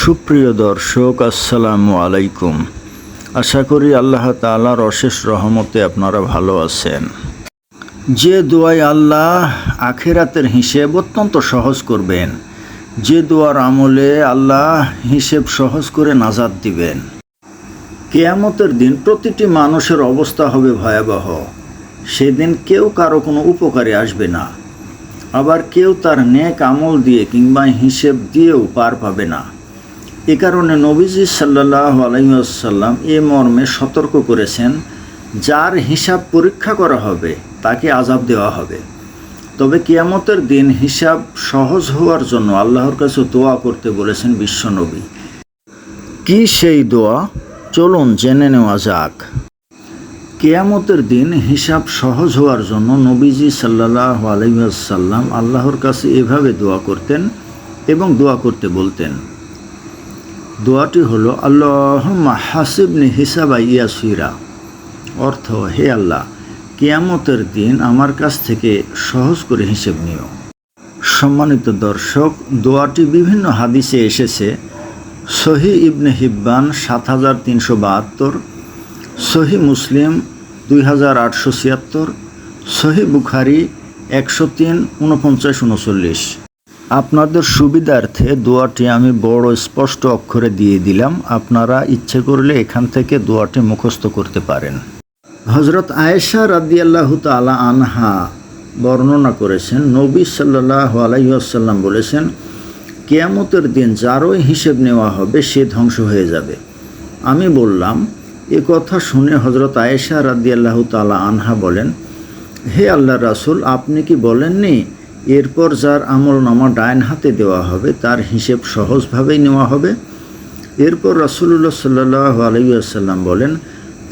সুপ্রিয় দর্শক, আসসালামু আলাইকুম। আশা করি আল্লাহ তাআলার অশেষ রহমতে আপনারা ভালো আছেন। যে দোয়ায় আল্লাহ আখিরাতের হিসেব অত্যন্ত সহজ করবেন, যে দোয়ার আমলে আল্লাহ হিসেব সহজ করে নাজাত দিবেন। কিয়ামতের দিন প্রতিটি মানুষের অবস্থা হবে ভয়াবহ। সেদিন কেউ কারো কোনো উপকারে আসবে না, আবার কেউ তার নেক আমল দিয়ে কিংবা হিসেব দিয়েও পার পাবে না। এ কারণে নবীজি সাল্লাল্লাহু আলাইহি ওয়াসাল্লাম এ মর্মে সতর্ক করেছেন, যার হিসাব পরীক্ষা করা হবে তাকে আযাব দেওয়া হবে। তবে কিয়ামতের দিন হিসাব সহজ হওয়ার জন্য আল্লাহর কাছে দোয়া করতে বলেছেন বিশ্বনবী। কি সেই দোয়া? চলুন জেনে নেওয়া যাক। কিয়ামতের দিন হিসাব সহজ হওয়ার জন্য নবীজি সাল্লাল্লাহু আলাইহি ওয়াসাল্লাম আল্লাহর কাছে এভাবে দোয়া করতেন এবং দোয়া করতে বলতেন। দোয়াটি হলো, আল্লাহুম্মা হাসিবনি হিসাবা ইয়াসিরা। অর্থ, হে আল্লাহ, কিয়ামতের দিন আমার কাছ থেকে সহজ করে হিসেব নিও। সম্মানিত দর্শক, দোয়াটি বিভিন্ন হাদিসে এসেছে। সহিহ ইবনে হিব্বান ৭৩৭২, সহিহ মুসলিম ২৮৭৬, সহিহ বুখারী ১০৩, ৪৯, ৩৯। আপনাদের সুবিধার্থে দোয়াটি আমি বড় স্পষ্ট অক্ষরে দিয়ে দিলাম। আপনারা ইচ্ছে করলে এখান থেকে দোয়াটি মুখস্থ করতে পারেন। হযরত আয়েশা রাদিয়াল্লাহু তাআলা আনহা বর্ণনা করেছেন, নবী সাল্লাল্লাহু আলাইহি ওয়াসাল্লাম বলেছেন, কিয়ামতের দিন যারই হিসেব নেওয়া হবে সে ধ্বংস হয়ে যাবে। আমি বললাম, এ কথা শুনে হযরত আয়েশা রাদিয়াল্লাহু তাআলা আনহা বলেন, হে আল্লাহর রাসূল, আপনি কি বলেননি এরপর যার আমলনামা ডাইন হাতে দেওয়া হবে তার হিসেব সহজভাবেই নেওয়া হবে? এরপর রাসূলুল্লাহ সাল্লাল্লাহু আলাইহি ওয়াসাল্লাম বলেন,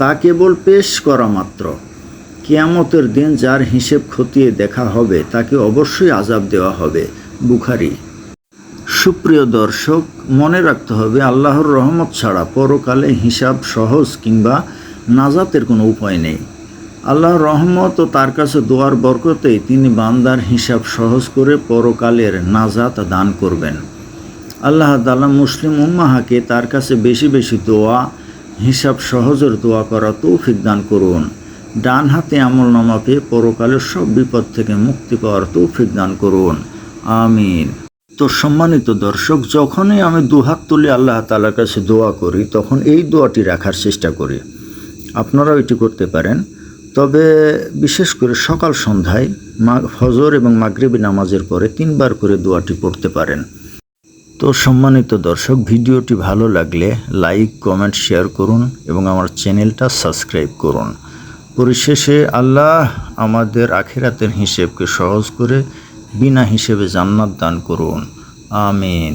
তা কেবল পেশ করা মাত্র। কিয়ামতের দিন যার হিসেব খতিয়ে দেখা হবে তাকে অবশ্যই আযাব দেওয়া হবে। বুখারী। সুপ্রিয় দর্শক, মনে রাখতে হবে, আল্লাহর রহমত ছাড়া পরকালে হিসাব সহজ কিংবা নাজাতের কোনো উপায় নেই। আল্লাহর রহমত ও তার কাছে দোয়ার বরকতেই তিনি বান্দার হিসাব সহজ করে পরকালের নাজাত দান করবেন। আল্লাহ তাআলা মুসলিম উম্মাহকে তার কাছে বেশি বেশি দোয়া, হিসাব সহজের দোয়া করা তৌফিক দান করুন। ডান হাতে আমলনামা পেয়ে পরকালের সব বিপদ থেকে মুক্তি পাওয়ার তৌফিক দান করুন। আমিন। তো সম্মানিত দর্শক, যখনই আমি দুহাত তুলে আল্লাহ তাআলার কাছে দোয়া করি তখন এই দোয়াটি রাখার চেষ্টা করি। আপনারাও এটি করতে পারেন, তবে বিশেষ করে সকাল সন্ধ্যায় ফজর এবং মাগরিবি নামাজের পরে ৩ বার করে দোয়াটি পড়তে পারেন। তো সম্মানিত দর্শক, ভিডিওটি ভালো লাগলে লাইক, কমেন্ট, শেয়ার করুন এবং আমার চ্যানেলটা সাবস্ক্রাইব করুন। পরিশেষে আল্লাহ আমাদের আখিরাতের হিসেবকে সহজ করে বিনা হিসেবে জান্নাত দান করুন। আমিন।